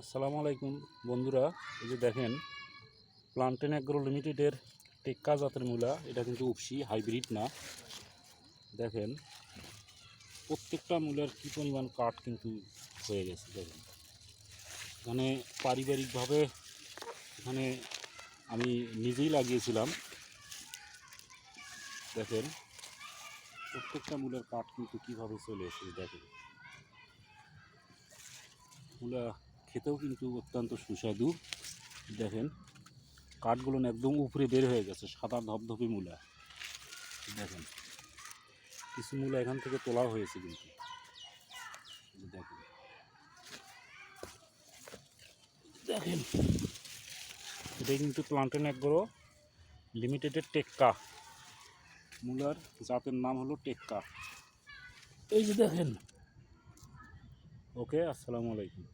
আসসালামু আলাইকুম বন্ধুরা, এই যে দেখেন প্লান্টেন অ্যাগ্রো লিমিটেডের টেক্কা জাতের মূলা। এটা কিন্তু উপসি, হাইব্রিড না। দেখেন প্রত্যেকটা মূলার কী পরিমাণ কাঠ কিন্তু হয়ে গেছে। দেখেন এখানে পারিবারিকভাবে এখানে আমি নিজেই লাগিয়েছিলাম। দেখেন প্রত্যেকটা মূলার কাঠ কিন্তু কীভাবে চলে এসেছে। দেখেন মূলা খেতেও কিন্তু অত্যন্ত সুস্বাদু। দেখেন কাঠগুলো একদম উপরে বের হয়ে গেছে, সাদা ধবধবে মূলা। দেখেন কিছু মূলা এখান থেকে তোলা হয়েছে কিন্তু। দেখেন দেখেন এটা কিন্তু প্লান্টেন অ্যাগ্রো লিমিটেডের টেক্কা মূলার জাতের নাম হলো টেক্কা। এই যে দেখেন। ওকে, আসসালামু আলাইকুম।